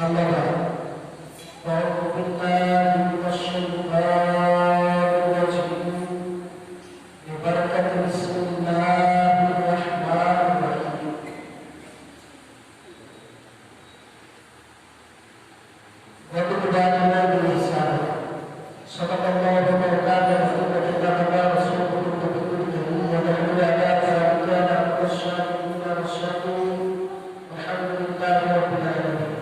أما بعد فأعوذ بالله من الشيطان الرجيم ببركة بسم الله الرحمن الرحيم وبالوالدين إحسانا صدق الله مولانا رسول كتابنا رسوله النبي الكريم ونحن على ذلك من الشاهدين والشاكرين والحمد لله رب العالمين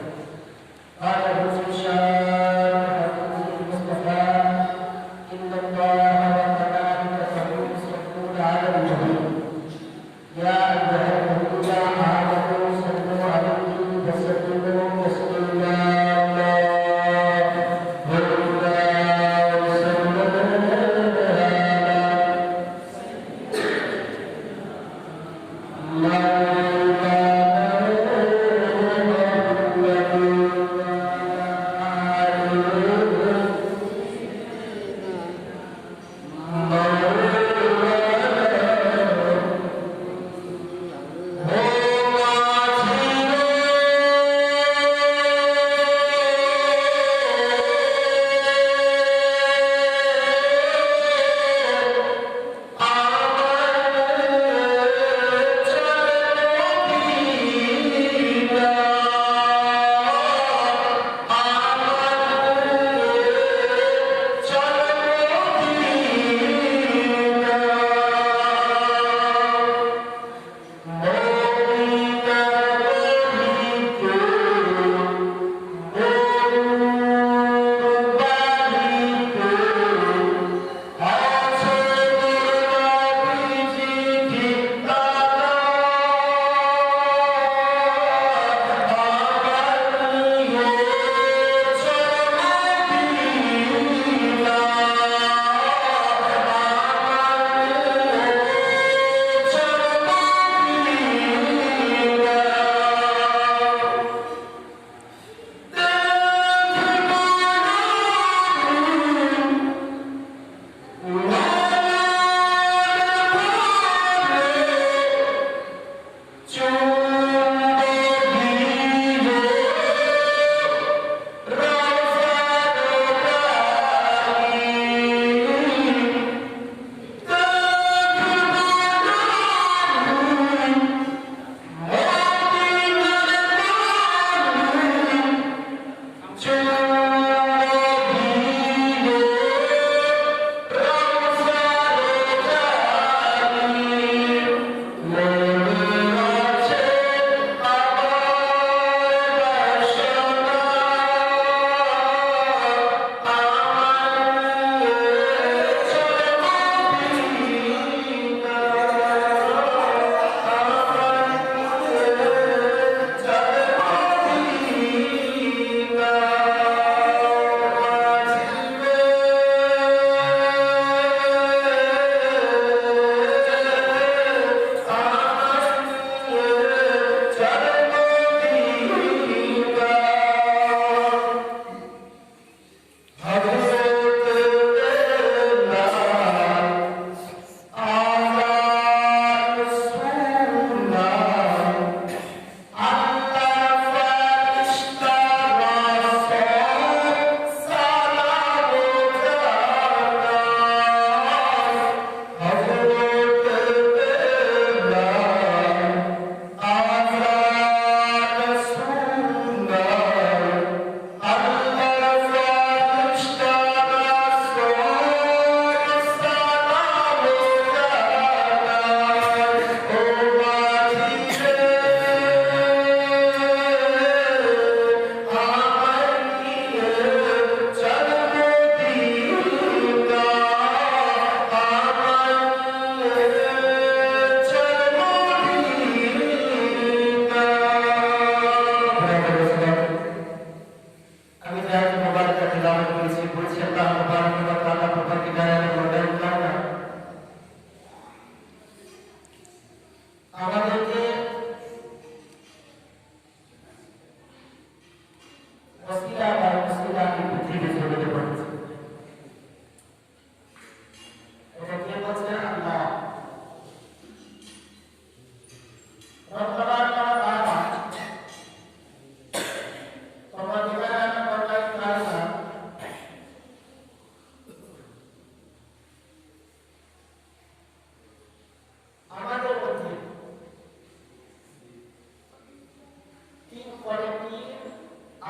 quality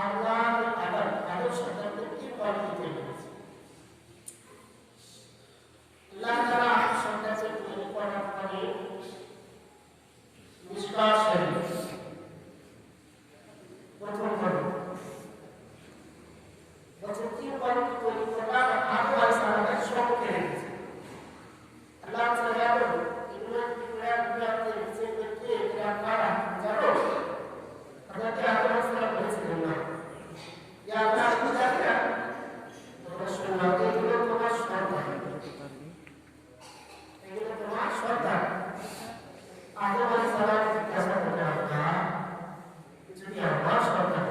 আল্লাহর আদর্শ সন্তানকে কি কোয়ালিটি তৈরি করেছে। আল্লাহ তাআলা সন্তানকে তৈরি করার পরে নিষ্কাশ হয়ে প্রথম করে বছর কি কোয়ালিটি তৈরি করা আদম আলাইহিস সালামের সবকে রেখেছে। আল্লাহ তাআলা এগুলো দুনিয়াতে নিচে দেখে এটা কারা জানো আমাকে আদম আলাইহিস সালাম বলেছিলেন না ইয়া আল্লাহ কি জানেন তোমরা শোনো এগুলো তোমার সন্তান, এগুলো তোমার সন্তান। আদম আলাইহিস সালাম জিজ্ঞাসা করলেন আল্লাহ যদি আমার সন্তান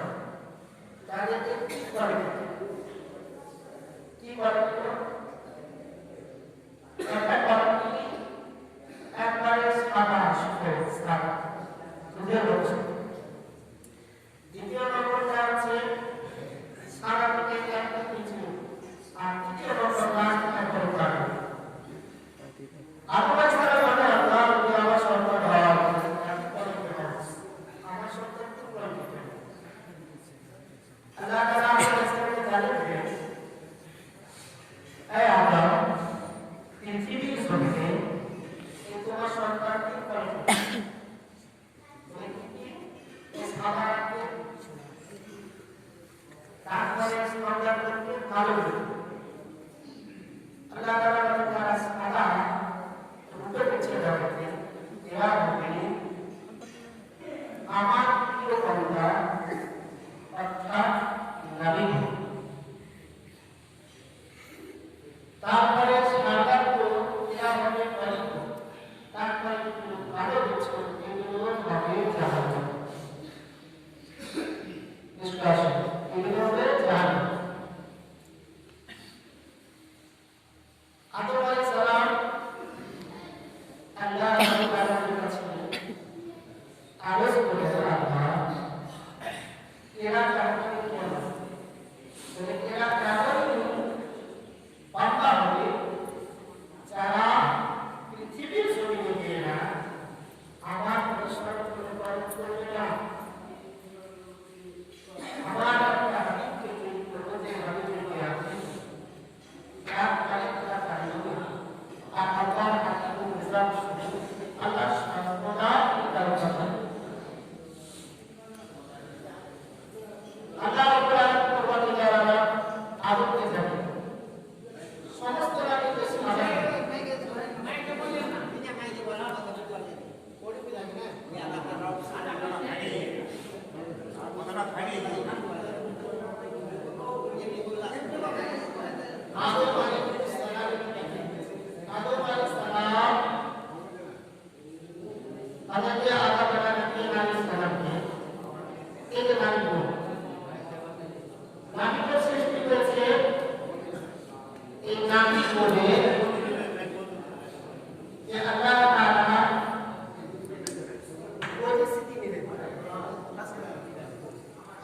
তাহলে কি করবে, কি করবে? একটা করবে একবারে সাদা সফেদ সাদা দুধের মতো। দ্বিতীয় নম্বরটা হচ্ছে সাদা থেকে একটা কিছু, আর তৃতীয় নম্বরটা একটা কালো। আদম আলাইহিস সালাম বলেন আল্লাহ যদি আমার সন্তান হয় আমার সন্তান কি করবে? আল্লাহ তাআলা আমাদেরকে জানেন এই আদম পৃথিবীর জমিনে তোমার সন্তান কি করবে? সাদাকে তারপরে সন্তানকে কালো করবে। আল্লাহ তাআলা বলেন যারা সাদা রূপে বেঁচে যাবে এরা হবে আমার প্রিয় বান্দা অর্থাৎ নবী। তারপরে সাদা তো এরা হবে পরিত, তারপরে একটু কালো হচ্ছে এগুলো হবে জাহান্নাম। নিষ্কাশ এগুলো হবে জাহান্নাম। আদম আলাইহিস সালাম আল্লাহ তাআলার কাছে আরজ করেছেন আল্লাহ এরা কারণে কেন বলে এরা কারণে বান্দা হবে যারা পৃথিবীর জমিনে গিয়ে না আমার অনুসরণ করবে না, আমার একটা হাবিবকে তৈরি করবো যে হাবিবকে আপনি এক আরেকটা পারিবে আর আল্লাহর হাকিম ইসলাম আল্লাহ সর্বদা তার কথা আল্লাহ রাব্বুল আলামিন কুরবানি দেওয়া আদমকে জানেন সমস্ত নবী বেশি জানেন মাইকে বলেন না তিনি মাইকে বলা কথা বলেন পড়ে কি জানেন না আল্লাহ রাব্বুল আলামিন কথাটা ফাইনাল আদম আলাইহিস সালাম আল্লাহকে আল্লাহ তাআলা নবী আলাইহিস সালামকে এই যে নাবিকে সৃষ্টি করেছে। এই নাবি বলে যে আল্লাহ তাআলা প্রতিশ্রুতি দিলেন,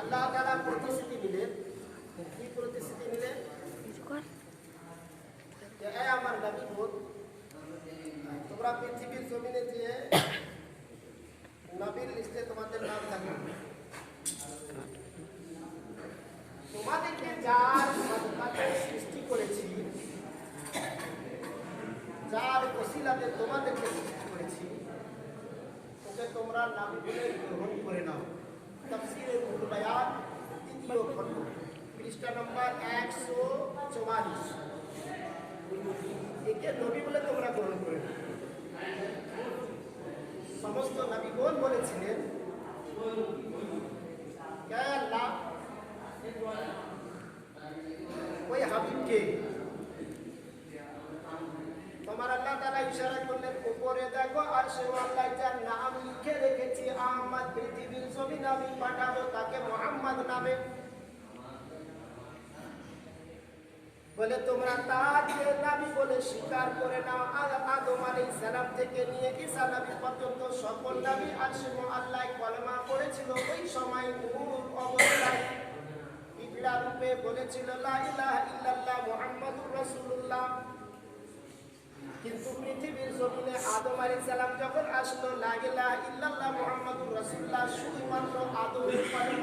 আল্লাহ তাআলা প্রতিশ্রুতি দিলেন। কি প্রতিশ্রুতি দিলেন? যে এই আমার নবী বল তোমরা পৃথিবীর জমিনে যে নবীর লিস্টে তোমাদের নাম থাকবে, তোমাদেরকে যার মাধ্যমে সৃষ্টি করেছি, যার ওসিলাতে তোমাদেরকে সৃষ্টি করেছি, ওকে তোমরা নবী বলে গ্রহণ করে নাও। তাফসীরে রুহুল বায়ান তৃতীয় খণ্ড পৃষ্ঠা নম্বর 144। একে নবী বলে তোমরা গ্রহণ করে নাও। সমস্ত নবীগণ বলেছিলেন কে আল্লাহ ওই হাবিবকে তোমার আল্লাহ তাআলা ইশারা করলেন উপরে দেখো আর সে আল্লাহ যার নাম লিখে রেখেছি আহমদ পৃথিবীর জমিনে আমি পাঠাবো তাকে মুহাম্মদ নামে। বলে তোমরা তাকে নবী বলে স্বীকার করে নাও। আদম আলাইহিস সালাম থেকে নিয়ে ঈসা নবী পর্যন্ত সকল নবী আল্লাহ কলেমা পড়েছিল। ওই সময় নূর অবস্থায় ইকরা রূপে বলেছিল লা ইলাহা ইল্লাল্লাহ মুহাম্মাদুর রাসূলুল্লাহ। কিন্তু পৃথিবীর জমিনে আদম আলাইহিস সালাম যখন আসলো লা ইলাহা ইল্লাল্লাহ মুহাম্মাদুর রাসূলুল্লাহ শুধুমাত্র আদমের কলেমা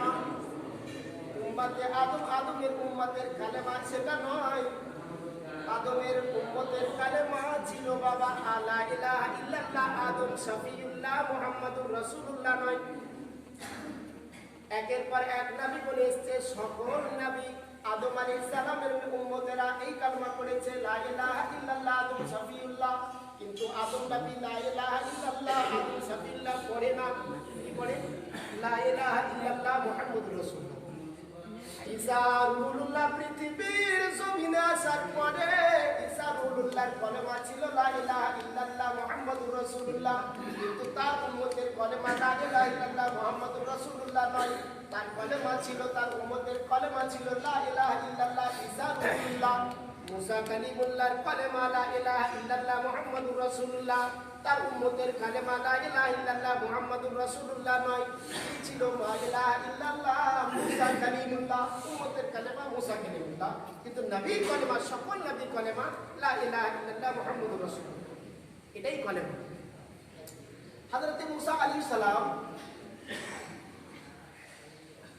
উম্মতে আদম, আদমের উম্মতের কালেমা সেটা নয়। আদমের উম্মতের কালেমা ছিল বাবা লা ইলাহা ইল্লাল্লাহ, আদম শফিউল্লাহ মুহাম্মাদুর রাসূলুল্লাহ নয়। একের পর এক নবী বলে এসেছে, সকল নবী আদম আলাইহিস সালামের উম্মতেরা এই কালেমা পড়েছে লা ইলাহা ইল্লাল্লাহ আদম শফিউল্লাহ। কিন্তু আদম নবী লা ইলাহা ইল্লাল্লাহ আদম শফিউল্লাহ পড়ে না। কি পড়ে? লা ইলাহা ইল্লাল্লাহ মুহাম্মাদুর রাসূলুল্লাহ। ঈসা রুহুল্লাহ পৃথিবীর জমিনে আসার পরে ঈসা রুহুল্লাহর কলেমা ছিল লা ইলাহা ইল্লাল্লাহ মুহাম্মাদুর রাসূলুল্লাহ। কিন্তু তার উম্মতের কলেমা লা ইলাহা ইল্লাল্লাহ মুহাম্মাদুর রাসূলুল্লাহ নয়। তার কলেমা ছিল, তার উম্মতের কলেমা ছিল লা ইলাহা ইল্লাল্লাহ ঈসা রুহুল্লাহ। মুসা কালিমুল্লাহর কলেমা লা ইলাহা ইল্লাল্লাহ মুহাম্মাদুর রাসূলুল্লাহ। তার উম্মতের কালেমা লা ইলাহা ইল্লাল্লাহ মুহাম্মাদুর রাসূলুল্লাহ নয়। কি ছিল? লা ইলাহা ইল্লাল্লাহ মুসা কালিমুল্লাহ। উম্মতের কালেমা মুসা কালিমুল্লাহ, কিন্তু নবীর কলেমা, সকল নবীর কলেমা লা ইলাহা ইল্লাল্লাহ মুহাম্মাদুর রাসূলুল্লাহ। এটাই কলেমা। হযরত মুসা আলাইহিস সালাম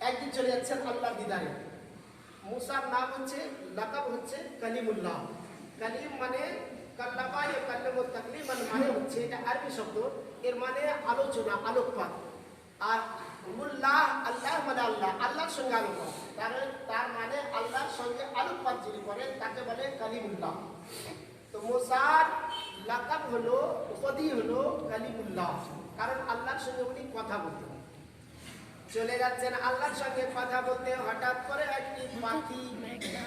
একদিন চলে যাচ্ছেন আল্লাহর দিদারে। মুসার নাম হচ্ছে, লাকাব হচ্ছে কালিমুল্লাহ। কালিম মানে কাল্লামা ইয়া কাল্লামু তাকলিমান, মানে হচ্ছে এটা আরবি শব্দ, এর মানে আলোচনা, আলোকপাত। আর মুল্লাহ, আল্লাহ মানে আল্লাহ, আল্লাহর সঙ্গে আলোকপাত। তার মানে আল্লাহর সঙ্গে আলোকপাত যিনি করেন তাকে বলে কালিমুল্লাহ। তো মুসার লাকাব হলো, উপাধি হলো কালিমুল্লাহ, কারণ আল্লাহর সঙ্গে উনি কথা বলতেন। চলে যাচ্ছেন আল্লাহর সঙ্গে কথা বলতে, হঠাৎ করে একটি পাখি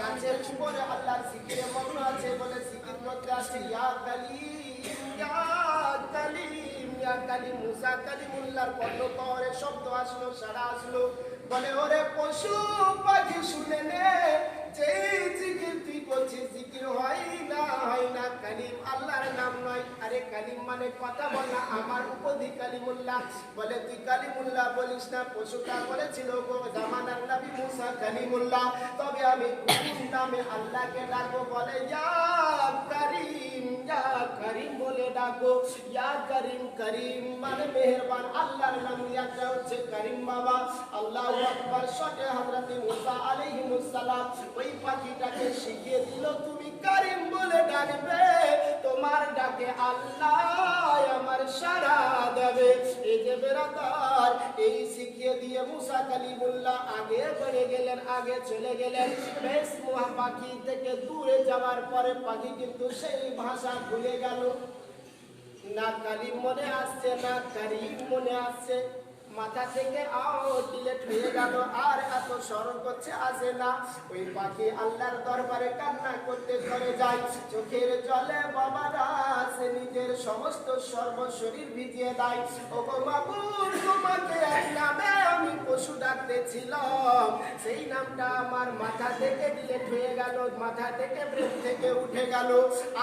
গাছের উপরে আল্লাহর জিকিরে মগ্ন আছে বলে জিকির করতে আছে, ইয়া কালিম ইয়া কালিম ইয়া কালিম। মুসা কালিমুল্লাহর কণ্ঠে শব্দ আসলো, সাড়া আসলো, বলে ওরে পশু পাখি শুনে নে, যেই জিকির তুই করছিস জিকির হয় না, কালিম আল্লাহর নাম নয়। আরে কালিম মানে কথা বলা, আমার উপাধি কালিমুল্লাহ। বলে তুই কালিমুল্লাহ বলিস না, পশুটা বলেছিল গো জামানার নবী মুসা কালিমুল্লাহ, তবে আমি কোন নামে আল্লাহকে ডাকবো? বলে ইয়া কারিম বলে ডাকো। ইয়া করিম, করিম মানে মেহেরবান, আল্লাহর নাম একটা হচ্ছে করিম বাবা। আল্লাহু আকবার। শটে হযরত মুসা আলাইহিস সালাম ওই পাখিটাকে শিখিয়ে দিল, তুমি করিম বলে ডাকবে, তোমার ডাকে আল্লাহ আমার সাড়া দেবে। এই যে বেরাদার, এই শিখিয়ে দিয়ে মুসা কালিমুল্লাহ আগে বেড়ে গেলেন, আগে চলে গেলেন। বেশ পাখি থেকে দূরে যাওয়ার পরে পাখি কিন্তু সেই ভাষা ভুলে গেল। না কালিম মনে আসছে, না করিম মনে আসছে, মাথা থেকে ডিলেট হয়ে গেল, আর এত স্মরণ করছে আসে না। ওই পাখি আল্লাহর দরবারে কান্না করতে চলে যায়, চোখের জলে বাবারা সে নিজের সমস্ত সর্বশরীর ভিজিয়ে দেয়। ওগো মাবুদ, তোমাকে এক নামে আমি পশু ডাকতেছিলাম, সেই নামটা আমার মাথা থেকে ডিলেট হয়ে গেল, মাথা থেকে ব্রেন থেকে উঠে গেল,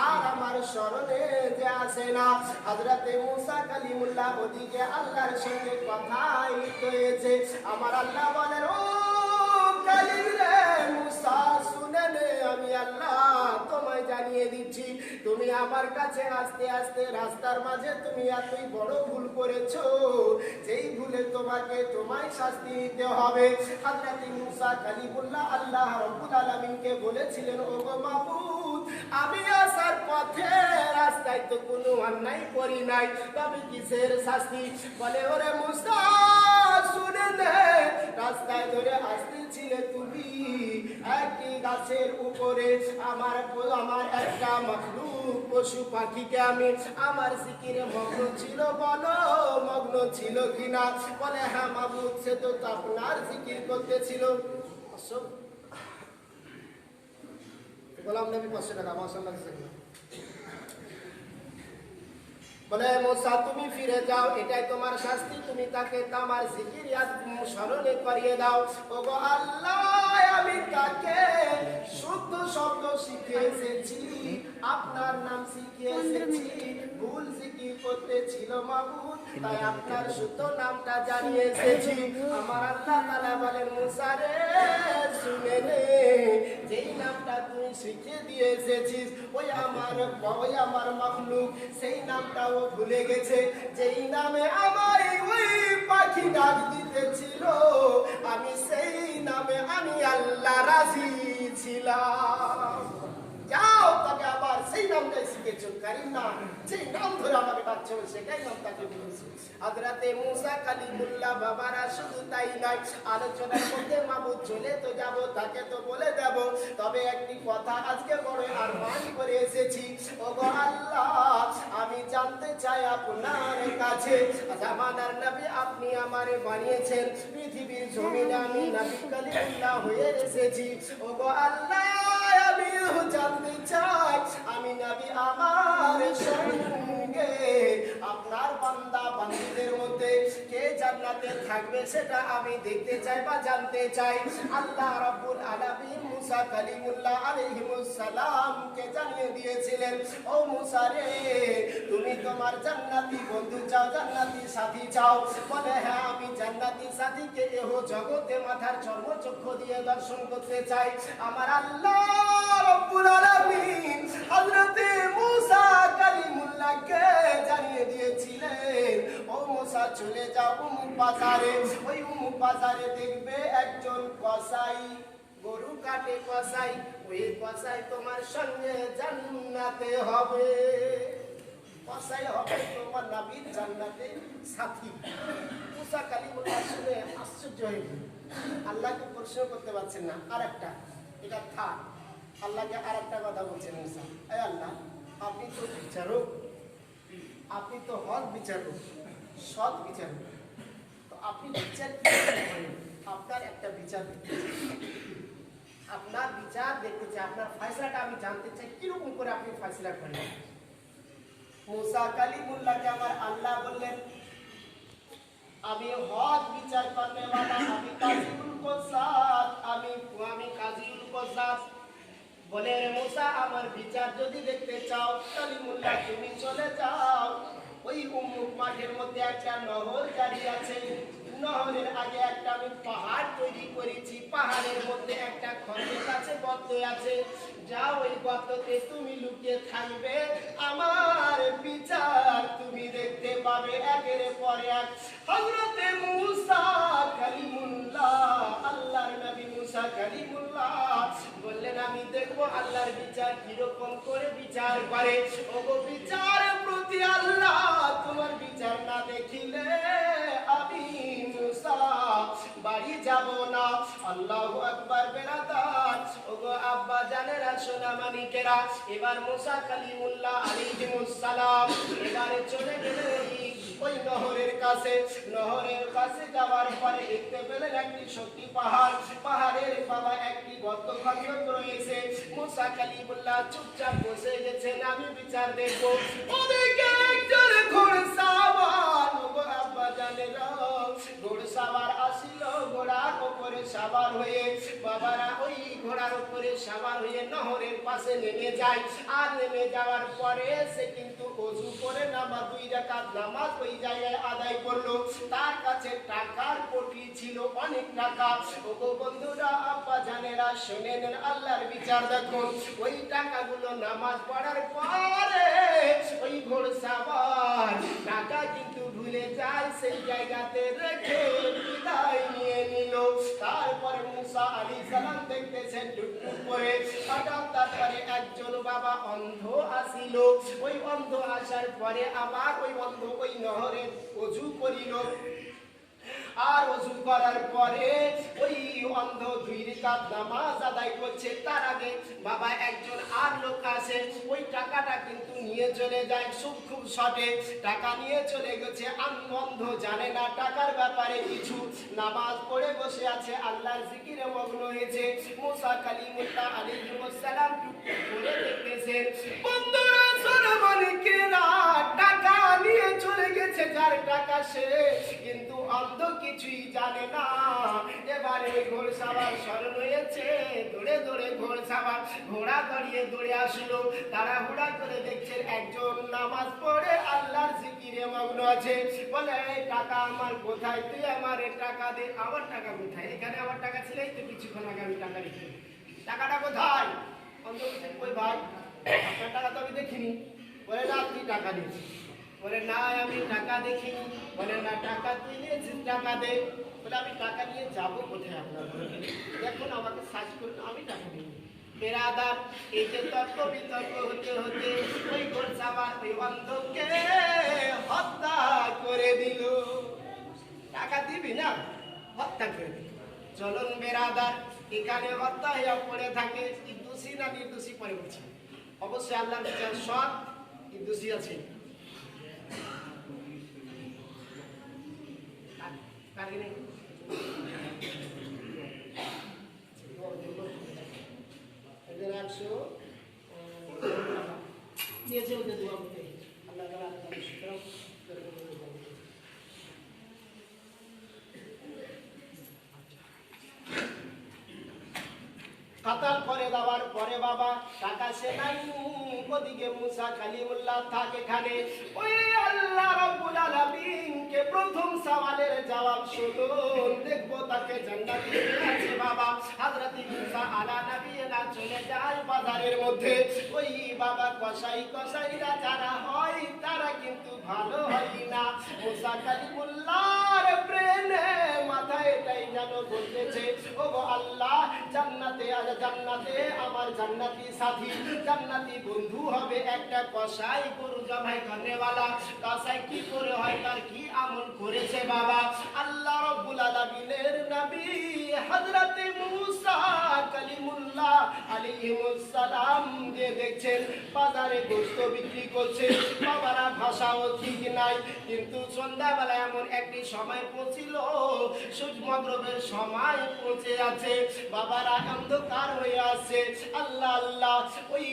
আর আমার স্মরণে যে আসে না। হযরতে মুসা কালিমুল্লাহ ওদিকে আল্লাহর সঙ্গে কথা হয়েছে। আমার আল্লাহ বলেন, ও কালিম রে মুসা, শুনে নে, আমি আল্লাহ তোমায় জানিয়ে দিচ্ছি, তুমি আমার কাছে আস্তে আস্তে রাস্তার মাঝে তুমি এতই বড় ভুল করেছো, যেই ভুলে তোমায় শাস্তি দিতে হবে। হযরত মুসা কালিমুল্লাহ আল্লাহ রাব্বুল আলামিনকে বলেছিলেন, ও গো মাবুদ, আমি আসার পথে রাস্তায় তো কোনো অন্যায় করি নাই, তবে কিসের শাস্তি? বলে, ওরে মুসা শুনে নে, রাস্তায় ধরে আসতেছিলে তুমি, একটি গাছের উপরে আমার একটা মাখলুক পশু পাখিকে আমি আমার জিকিরে মগ্ন ছিল, বলো মগ্ন ছিল কিনা? বলে, হ্যাঁ মাবুদ, সে তো আপনার জিকির করতেছিল। গোলাম নবী 500 টাকা মাশাআল্লাহ। বলে, মুসা তুমি ফিরে যাও, এটাই তোমার শাস্তি, তুমি তাকে আমার জিকির স্মরণে করিয়ে দাও। ওগো আল্লাহ, আমি তাকে শুদ্ধ শব্দ শিখে এসেছি, আপনার নাম শিখে এসেছি, ভুল জিকির করতে ছিল মাবুদ, তাই আপনার শুদ্ধ নামটা জানিয়ে এসেছি। আমার আল্লাহ তাআলা বলেন, মুসা রে শুনে নে, যেই নামটা তুই শিখে দিয়ে এসেছিস ওই আমার মাখলুক সেই নামটাও ভুলে গেছে, যেই নামে আমায় ওই পাখি ডাক দিতেছিল, আমি সেই নামে আমি দিলাম। যাও, তাকে আবার সেই নামটাই শিখেছো, কারিম নাম, সেই নাম ধরে আমাকে ডাকছো, সেটাই নাম তাকে বলেছি। হযরতে মুসা কালিমুল্লাহ বাবারা শুধু তাই নয়, আলোচনার মধ্যে মাবুদ চলে তো যাব, তাকে তো বলে দেব, তবে একটি কথা আজকে বড় আরমান করে এসেছি। ওগো আল্লাহ, আমি জানতে চাই আপনার কাছে, জামানার নবী আপনি আমারে বানিয়েছেন, পৃথিবীর জমিনে আমি নবী কালিমুল্লাহ হয়ে এসেছি। ওগো আল্লাহ, আমি জানতে চাই, আমি নবী আমার সঙ্গে আপনার বান্দা বান্দীদের মধ্যে কে জান্নাতে থাকবে সেটা আমি দেখতে চাই বা জানতে চাই। আল্লাহ রাব্বুল আলামিন মুসা কালিমুল্লাহ আলাইহিস সালামকে জানিয়ে দিয়েছিলেন, ও মুসা রে, তুমি তোমার জান্নাতি বন্ধু চাও, জান্নাতি সাথী চাও? বলে হ্যাঁ, আমি জান্নাতি সাথীকে এহ জগতে মাথার চর্মচক্ষু দিয়ে দর্শন করতে চাই। আমার আল্লাহ রাব্বুল আলামিন হযরতে মুসা কালিমুল্লাহকে জানিয়ে দিয়েছিলেন, ও মুসা চলে যাও উমুক বাজারে, ওই উমুক বাজারে দেখবে একজন কসাই, গরু কাটে কসাই, ওই কসাই তোমার সঙ্গে জান্নাতে হবে, কসাই হবে তোমার নবীর জান্নাতে সাথী। মুসা কালিমুল্লাহ শুনে আশ্চর্য হয়ে গেল, আল্লাহকে প্রশ্ন করতে পারছেন না। আরেকটা, এটা থাক, আল্লাহকে আরেকটা কথা বলছেন মুসা, এই আল্লাহ, আপনি তো বিচারক, আপনি তো হক বিচারক, সৎ বিচারক, তো আপনি বিচার কি করেন? আপনার একটা বিচার দেখতে চাই, আপনার বিচার দেখতে চাই, আপনার ফয়সালাটা আমি জানতে চাই, কিরকম করে আপনি ফয়সালা করেন। মুসা কালিমুল্লাহকে আমার আল্লাহ বললেন, আমি হক বিচার করতে वाला, আমি কাজীউল কসাদ, আমি কাজীউল কসাদ। বলে রে মুসা, আমার বিচার যদি দেখতে চাও, কালিমুল্লাহ তুমি চলে যাও, ওই উম্মুক মাঠের মধ্যে একটা নহর জারি আছে, নহরের আগে একটা আমি পাহাড় তৈরি করেছি, পাহাড়ের মধ্যে একটা খন্দক আছে, গর্ত আছে, যাও ওই গর্ততে তুমি লুকিয়ে থাকবে, আমার বিচার তুমি দেখতে পাবে একের পর এক। হযরতে মুসা কালিমুল্লাহ, আল্লাহর নবী মুসা কালিমুল্লাহ বললেন, আমি দেখবো আল্লাহর বিচার কিরকম করে বিচার করে। ওগো বিচারের প্রতি আল্লাহ, তোমার বিচার না দেখিলে আমি মুসা বাড়ি যাব না। আল্লাহু আকবার বেরাদার, ওগো আব্বা জানেরা, সোনা মানিকেরা, এবার মুসা কালিমুল্লাহ আলাইহিস সালাম এবারে চলে গেলেন ওই নহরের কাছে। নহরের কাছে যাওয়ার পরে দেখতে পেলেন একটি সত্যি পাহাড়, পাহাড়ের বাবা একটি গর্ত খন্ডক রয়েছে। মুসা কালিমুল্লাহ চুপচাপ বসে গেছেন, আমি বিচার দেখবো। ওদিকে একজন ঘোড়সাওয়ার, ওগো আব্বা জানেরা, ঘোড়সাওয়ার আসিল, ঘোড়ার উপরে সাওয়ার হয়ে, বাবারা ওই ঘোড়ার উপরে সাওয়ার হয়ে নহরের পাশে নেমে যায়। আর নেমে যাওয়ার পরে সে কিন্তু ওযু করে নামাজ, 2 রাকাত নামাজ ওই জায়গায় আদায় করলো। তার কাছে টাকার পটলি ছিল, অনেক টাকা। ওগো বন্ধুরা, আব্বা জানেরা, শুনে নেন আল্লাহর বিচার দেখুন। ওই টাকাগুলো নামাজ পড়ার পরে ওই ঘোড়সাওয়ার টাকা কিন্তু ভুলে যায়, সেই জায়গাতে রেখে বিদায় নিয়ে নিল। তারপরে মুসা আলাইহিস সালাম দেখতেছেন টুকটুক করে, হঠাৎ তারপরে একজন বাবা অন্ধ আসিল। ওই অন্ধ আসার পরে আবার ওই অন্ধ ওই নহরে ওযু করিল। আর ওযু করার পরে ওই অন্ধ 2 রাকাত নামাজ আদায় করছে। তার আগে বাবা একজন আর লোক আসে, ওই টাকাটা কিন্তু নিয়ে চলে যায়, খুব শর্টে টাকা নিয়ে চলে গেছে। অন্ধ জানে না টাকার ব্যাপারে কিছু, নামাজ পড়ে বসে আছে, আল্লাহর জিকিরে মগ্ন হয়েছে। মুসা কালিমুল্লাহ আলাইহিস সালাম টুকটুক করে দেখতেছেন। বন্ধুরা, সোনা মানিকেরা, টাকা নিয়ে চলে গেছে যার টাকা সে, কিন্তু অন্ধ কিছুই জানে না। এবারে ঘোড়সাওয়ার স্মরণ হয়েছে, দৌড়ে দৌড়ে ঘোড়সাওয়ার ঘোড়া দাঁড়িয়ে দৌড়ে আসলো। তারা হুড়া করে দেখছে একজন নামাজ পড়ে আল্লাহর জিকিরে মগ্ন আছে। বলে, এই টাকা আমার কোথায়? তুই আমার টাকা দে। আমার টাকা কোথায়? এখানে আমার টাকা ছিল, এই তো কিছুক্ষণ আগে আমি টাকা রেখে, টাকাটা কোথায়? অন্ধ বলছে, কই ভাই, আপনার টাকা তো আমি দেখিনি। বলে, না তুই টাকা দিয়েছিস। বলে, না আমি টাকা দেখিনি। বলে, না টাকা তুই নিয়েছিস, টাকা দে। বলে, আমি টাকা নিয়ে যাবো কোথায় আপনার? দেখুন আমাকে সার্চ করুন, আমি টাকা দিই। বেরাদার এই যে তর্ক বিতর্ক হতে হতে ওই গোলসাবার ওই অন্ধকে হত্যা করে দিল। টাকা দিবি না, হত্যা করে দিল। চলুন বেরাদার, এখানে হত্যা হইয়া পড়ে থাকে, দোষী না নির্দোষী পরে বলছি। অবশ্যই আল্লাহর বিচার সৎ, দোষী আছে। কাতাল করে দেওয়ার পরে বাবা টাকা সে নাই, ওদিকে মুসা কালিমুল্লাহ থাকে এখানে। ওই আল্লাহ রাব্বুল আলামিনকে প্রথম সওয়ালের জবাব শুনুন, দেখবো তাকে জান্নাতে আছে বাবা। হযরত মুসা আলা নবিয়িনা চলে যায় বাজারের মধ্যে। ওই বাবা কসাইরা যারা হয় তারা কিন্তু ভালো হয় না। মুসা কালিমুল্লাহর প্রেমে মাথায় এটাই যেন বলতেছে, ওগো আল্লাহ, জান্নাতে আমার জান্নাতি সাথী, জান্নাতি বন্ধু হবে একটা কসাই, গরু জবাই করেওয়ালা। কসাই কি করে হয়, তার কি আমল করেছে বাবা? আল্লাহ রাব্বুল আলামিনের নবী হযরত মুসা কালিমুল্লাহ আলাইহিস সালাম যে দেখছেন বাজারে গোশত বিক্রি করছে, বাবারা ভাষাও ঠিক নাই। কিন্তু সন্ধ্যাবেলা এমন একটি সময় পৌঁছিল, সূর্য মাগরিবের সময় পৌঁছে আছে, বাবারা অন্ধকার হয়ে আসছে। আল্লাহ আল্লাহ, ওই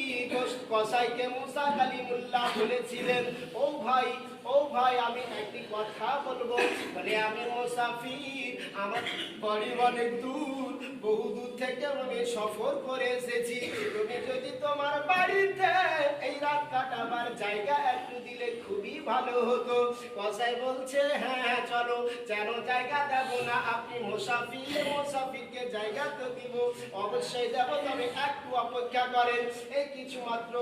কসাইকে মুসা কালিমুল্লাহ বলেছিলেন, ও ভাই আমি একটি কথা বলবো। বলে, আমি মুসাফির, আমার বাড়ি অনেক দূর, বহু দূর থেকে আমি সফর করে এসেছি। তুমি যদি তোমার বাড়িতে এই রাত কাটাবার জায়গা একটু দিলে খুবই ভালো হতো। কসাই বলছে, হ্যাঁ চলো, যেন জায়গা দেব না, আপনি মুসাফিরকে জায়গা তো দিব, অবশ্যই দেব, তবে একটু অপেক্ষা করেন। এই কিছু মাত্র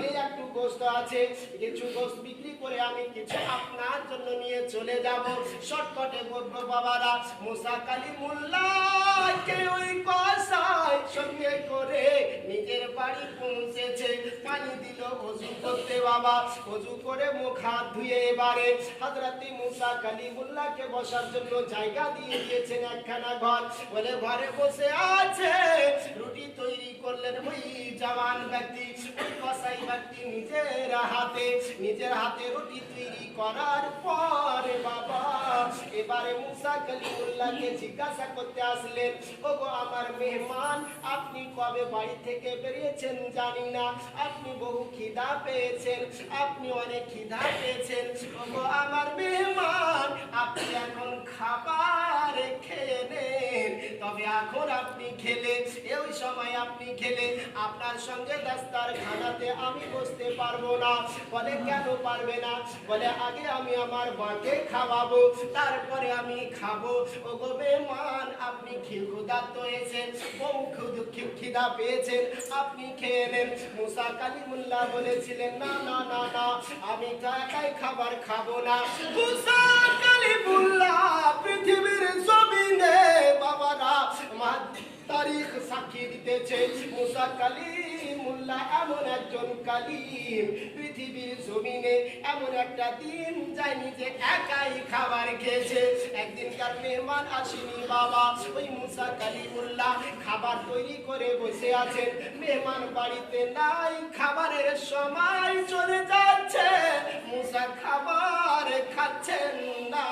এই একটু গোশত আছে, কিছু গোশত বিক্রি করে আমি কিছু আপনার জন্য নিয়ে চলে যাব। শর্টকাটে বলবো বাবারা, মুসা কালিমুল্লাহকে ওই কসাই সঙ্গে করে নিজের বাড়ি পৌঁছেছে। পানি দিল ওযু করতে বাবা, ওযু করে মুখ হাত ধুয়ে এবারে হযরত মুসা কালিমুল্লাহকে বসার জন্য জায়গা দিয়ে দিয়েছেন একখানা ঘর। বলে ঘরে বসে আছে, রুটি তৈরি করলেন ওই জওয়ান ব্যক্তি, ওই কসাই ব্যক্তি নিজের হাতে রুটি তৈরি করার পরে বাবা এবারে মুসা কালিমুল্লাহকে জিজ্ঞাসা করতে আসলেন, ওগো আমার মেহমান, আপনি কবে বাড়ি থেকে বেরিয়েছেন জানি না, আপনি বহু খিদা পেয়েছেন, আপনি অনেক খিদা পেয়েছেন, ওগো আমার মেহমান, আপনি এখন খাবার খেয়ে নেন। তবে এখন আপনি খেলে, এই সময় আপনি খেলে আপনার সঙ্গে দাস্তারখানাতে আমি বসতে পারবো না। বলে, কেন পারবে না? বলে, আগে আমি আমার মাকে খাওয়াবো, তারপরে আমি খাবো। ওগো মেহমান, আপনি ক্ষুধার্ত হয়েছেন, বহু খিদা পেয়েছেন, আপনি খেয়ে নেন। মুসা কালিমুল্লাহ বলেছিলেন, না না না না, আমি একাই খাবার খাবো না। মুসা কালিমুল্লাহ পৃথিবীর জমিনে বাবারা তারিখ সাক্ষী দিতেছে, মুসা কালিমুল্লাহ এমন একজন কালিম, পৃথিবীর জমিনে এমন একটা দিন যায়নি যে একাই খাবার খেয়েছে। একদিনকার মেহমান আসেনি বাবা, ওই মুসা কালিমুল্লাহ খাবার তৈরি করে বসে আছেন, মেহমান বাড়িতে নাই, খাবারের সময় চলে যাচ্ছে, মুসা খাবার খাচ্ছেন না।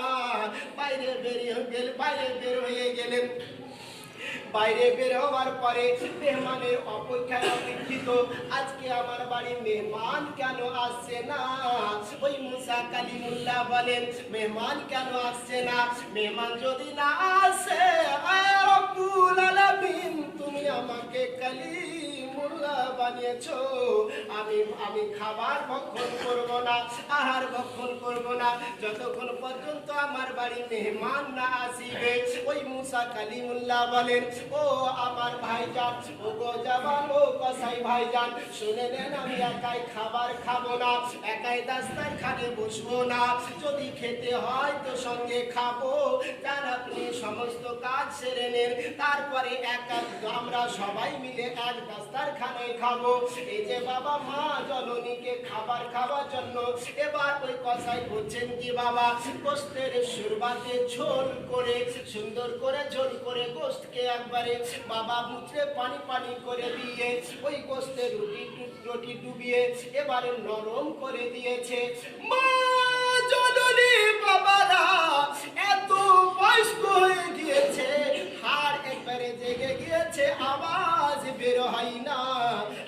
বাইরে বের হয়ে গেলেন। বাইরে বের হওয়ার পরে মেহমানের অপেক্ষায় অপেক্ষিত, আজকে আমার বাড়ি মেহমান কেন আসছে না? ওই মুসা কালিমুল্লাহ বলেন, মেহমান কেন আসছে না? মেহমান যদি না আসে, আয় রব্বুল আলামিন, তুমি আমাকে কালিমুল্লাহ বানিয়েছো, আমি খাবার ভক্ষণ করব না, আহার ভক্ষণ করব না, যতক্ষণ পর্যন্ত আমার বাড়ি মেহমান না আসিবে। ওই মুসা কালিমুল্লাহ বলেন, ও আমার ভাইজান, ও গো জবান, ও কসাই ভাইজান, শুনে নেন, আমি একাই খাবার খাবো না, একাই দাস্তারখানে বসবো না, যদি খেতে হয় তো সঙ্গে খাবো, কারণ আপনি সমস্ত কাজ সেরে নেন, তারপরে আমরা সবাই মিলে এক দাস্তারখানায় খাবো। এই যে বাবা মা জননীকে খাবার খাওয়ার জন্য এবার ওই কসাই করছেন কি বাবা, গোস্তের সুরবাতে ঝোল করে, সুন্দর করে ঝোল করে গোস্তকে একবারে বাবা মুচড়ে পানি পানি করে দিয়ে ওই গোস্তের রুটি ডুবিয়ে এবারে নরম করে দিয়েছে। মা জননী বাবারা এত বয়স্ক হয়ে গিয়েছে, হাড় একবারে জেগে গিয়েছে, আওয়াজ বের হয় না।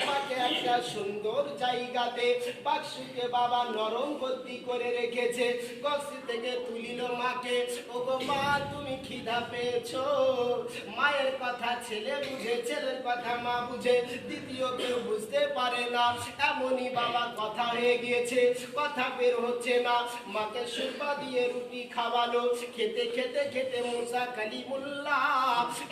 মাকে একটা সুন্দর জায়গাতে বাক্সকে বাবা নরম গদ্দি করে রেখেছে, কক্সি থেকে তুলিল মাকে, ও গো মা তুমি খিদা পেয়েছো? মায়ের কথা ছেলে বুঝে, ছেলের কথা মা বুঝে, দ্বিতীয় কেউ বুঝতে পারে না, এমনই বাবা কথা হয়ে গিয়েছে, কথা বের হচ্ছে না। মাকে সুরবা দিয়ে রুটি খাওয়ালো, খেতে খেতে খেতে মুসা কালিমুল্লাহ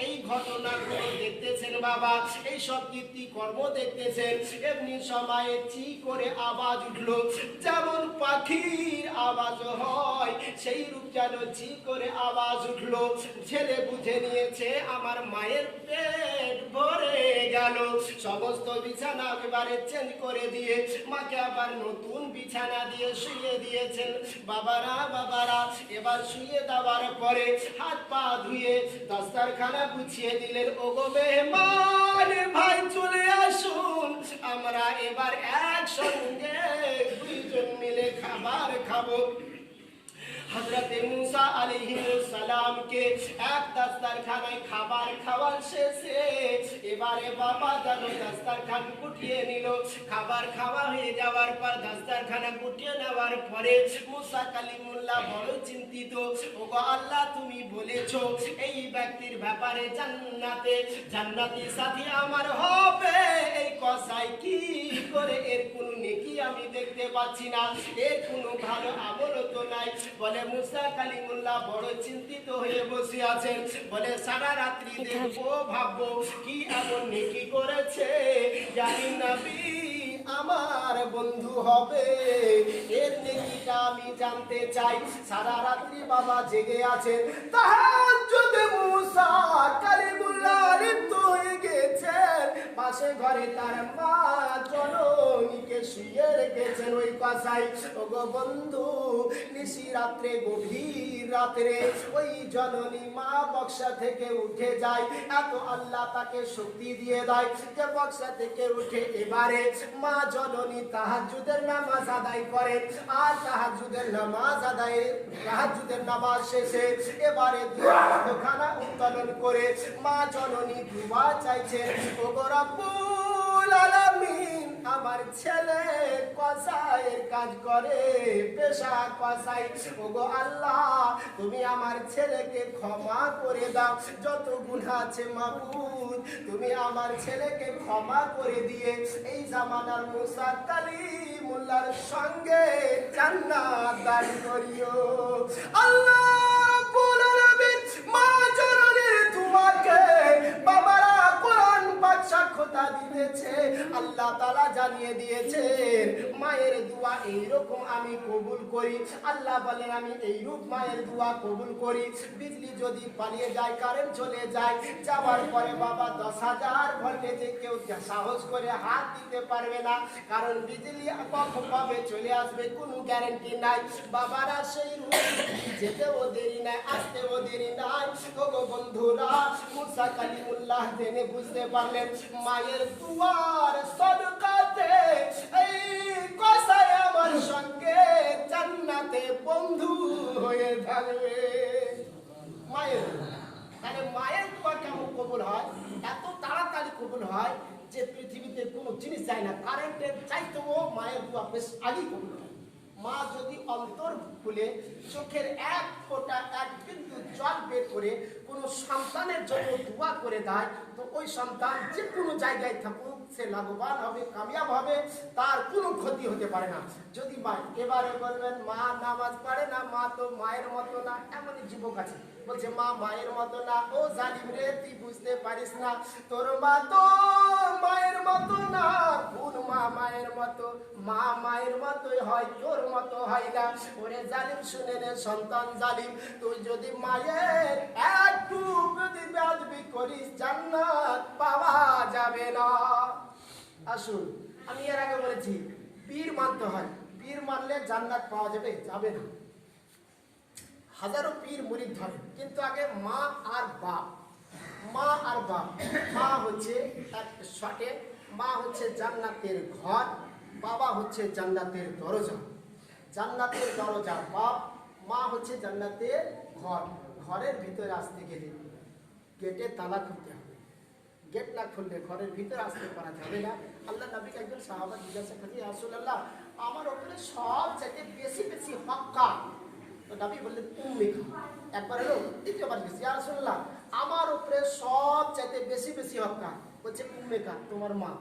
এই ঘটনাগুলো দেখতেছেন বাবা, এই সব কীর্তি কর্ম দেখতেছেন। এমনি সময়ে চি করে আওয়াজ উঠলো, যেমন পাখির আওয়াজ হয় সেই রূপ যেন চি করে আওয়াজ উঠলো। ছেলে বুঝে নিয়েছে আমার মায়ের পেট ভরে গেল, সমস্ত বিছানা এবারে চেঞ্জ করে দিয়ে মাকে আবার নতুন বিছানা দিয়ে শুয়ে দিয়েছেন। বাবারা বাবারা এবার শুয়ে দেওয়ার পরে হাত পা ধুয়ে দস্তারখানা গুছিয়ে দিলেন। ওগো মেহমান ভাই চলে আসুন, আমরা এবার একসঙ্গে দুইজন মিলে খাবার খাবো। হযরতে মুসা আলাইহিস সালামকে এক দাস্তারখানায় খাবার খাওয়ার শেষে এবারে বাবা যেন দাস্তারখান গুটিয়ে নিল। খাবার খাওয়া হয়ে যাওয়ার পর দাস্তারখানা গুটিয়ে নেওয়ার পরে মুসা কালিমুল্লাহ বড় চিন্তিত। ওগো আল্লাহ, তুমি বলেছো এই ব্যক্তির ব্যাপারে জান্নাতি সাথী আমার হবে, এই কসাই কি করে, এর কোনো নেকি আমি দেখতে পাচ্ছি না, এর কোনো ভালো আমল তো নাই। বলে মুসা কালিমুল্লাহ বড় চিন্তিত হয়ে বসে আছেন। বলে সারা রাত্রি দেখবো, ভাববো কি এমন নেকি করেছে জানি নবী আমার বন্ধু হবে, এর নেকিটা আমি জানতে চাই। সারা রাত্রি বাবা জেগে আছেন, তাহাজ্জুদে মুসা কালিমুল্লাহ লিপ্ত হয়ে গেছেন। পাশে ঘরে তার মা জননীকে শুয়ে রেখেছেন ওই কসাই। ওগো বন্ধু, নিশি রাত্রে, গভীর রাত্রে ওই জননী মা বক্সা থেকে উঠে যায়, এত আল্লাহ তাকে শক্তি দিয়ে দেয় যে বক্সা থেকে উঠে এবারে মা জননী তাহাজ্জুদের নামাজ আদায় করেন। আর তাহাজ্জুদের নামাজ শেষে এবারে দুখানা উত্তোলন করে মা জননী দুয়া চাইছেন, ওগো রব্বুল আলামিন, আমার ছেলে কসাইয়ের কাজ করে, পেশা কসাই, ওগো আল্লাহ তুমি আমার ছেলেকে ক্ষমা করে দাও, যত গুনাহ আছে মাবুদ তুমি আমার ছেলেকে ক্ষমা করে দিয়ে এই জামানার মুসা কালিমুল্লাহর সঙ্গে জান্নাত দান করিও। আল্লাহ রাব্বুল আলামিন মা জননীর দুয়াকে বাবারা কোরআন পাক সাক্ষ্যতা দিতেছে, আল্লাহ তাআলা জানিয়ে দিয়েছেন মায়ের দোয়া এইরকম আমি কবুল করি। আল্লাহ বলেন আমি এইরূপ মায়ের দোয়া কবুল করি। বিজলি যদি পালিয়ে যায়, কারেন্ট চলে যায়, যাওয়ার পরে বাবা 10,000 ভোল্টেজে কেউ সাহস করে হাত দিতে পারবে না, কারণ বিজলি কখন কবে চলে আসবে কোনো গ্যারান্টি নাই। বাবারা সেই রূপ যেতেও দেরি নাই, আসতেও দেরি নাই। ওগো বন্ধুরা, মুসা কালিমুল্লাহ জেনে বুঝতে পারলেন মায়ের দুয়ার সদকাতে এই কসাই আমার সঙ্গে জান্নাতে বন্ধু হয়ে থাকবে। মায়ের তাহলে মায়ের দোয়া কেমন কবুল হয়? এত তাড়াতাড়ি কবুল হয় যে পৃথিবীতে কোনো জিনিস যায় না, কারেন্টের চাইতেও মায়ের দোয়া বেশ আগেই কবুল হয়। মা যদি অন্তর খুলে চোখের এক ফোঁটা এক বিন্দু জল বের করে কোনো সন্তানের জন্য দোয়া করে দেয়, তো ওই সন্তান যে কোনো জায়গায় থাকুক সে লাভবান হবে, কামিয়াব হবে, তার কোনো ক্ষতি হতে পারে না। যদি মা, এবারে বলবেন মা নামাজ পড়ে না, মা তো মায়ের মতো না, এমনই যুবক আছে বলছে মা মায়ের মতো না। ও জালিম রে, তুই বুঝতে পারিস না, তোর মা তো মায়ের মতো না, কোন মা মায়ের মতো? মা মায়ের মতোই হয়, তোর মতো হয় না। ওরে জালিম, শুনে নে সন্তান জালিম, তুই যদি মায়ের একটু যদি বেয়াদবি করিস, জান্নাত পাওয়া যাবে না। আসুন, আমি এর আগে বলেছি পীর মানতে হয়, পীর মানলে জান্নাত পাওয়া যাবে? যাবে না। হাজারো পীর মুরিদ ধরেন, কিন্তু আগে মা আর বাপ, মা আর বাপ। মা হচ্ছে এক শটে, মা হচ্ছে জান্নাতের ঘর, বাবা হচ্ছে জান্নাতের দরজা। জান্নাতের দরজা বাপ, মা হচ্ছে জান্নাতের ঘর। ঘরের ভিতরে আসতে গেলে গেটে তালা খুলতে হবে, গেট না খুললে ঘরের ভিতরে আসতে পারা যাবে না। আল্লাহ নবীকে একজন সাহাবা জিজ্ঞাসা করছে, ইয়া রাসূলুল্লাহ, আমার উপরে সব চাইতে বেশি বেশি হক কার? তো নবী বললেন উম্মিকা। একবার হলো, দ্বিতীয়বার গেছি, ইয়া রাসূলুল্লাহ, আমার উপরে সব চাইতে বেশি বেশি হক কার? বলছে উম্মিকা, তোমার মা।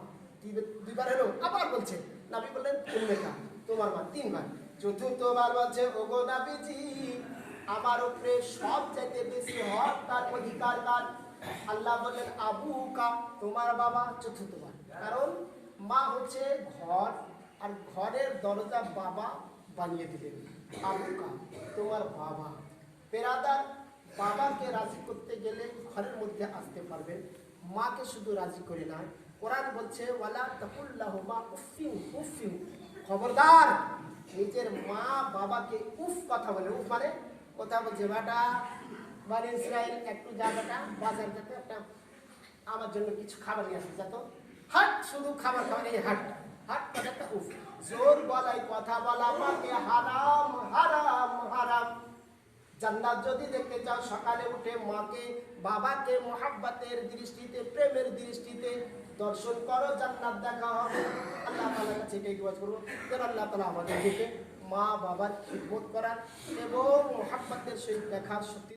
দুইবার হলো, আবার বলছে, নবী বললেন উম্মিকা, তোমার মা। তিনবার। চতুর্থবার বলছে, ওগো নবীজি, আমার উপরে সব চাইতে বেশি হক তার অধিকার কার? আল্লাহ বললেন আবুকা, তোমার বাবা। চতুর্থবার। কারণ মা হচ্ছে ঘর, আর ঘরের দরজা বাবা বানিয়ে দিলেন। আবুকা, তোমার বাবা। পেরাদার, বাবাকে রাজি করতে গেলে ঘরের মধ্যে আসতে পারবেন, মাকে শুধু রাজি করে না। কোরআন বলছে ওয়ালা তাকুল্লাহুমা উফিন উফিন, খবরদার নিজের মা বাবাকে উফ কথা বলে। উফ মানে কথা বলছে, বেটা বাড়ি ইসরায়েল, একটু যা বেটা বাজার যেতে, একটা আমার জন্য কিছু খাবার নিয়ে আসে, যা তো হাট, শুধু খাবার খাবার, এই হাট হাট কথাটা উফ। জোর গলায় কথা বলা মাকে হারাম হারাম হারাম। জান্নাত যদি দেখতে চাও, সকালে উঠে মাকে বাবাকে মোহাব্বতের দৃষ্টিতে, প্রেমের দৃষ্টিতে দর্শন করো, জান্নাত দেখা হবে। আল্লাহ তাআলার কাছে এটাই দোয়া করবো, যেন আল্লাহ তাআলা আমাদেরকে মা বাবার খিদমত করার এবং মোহাব্বতের সহিত দেখার শক্তি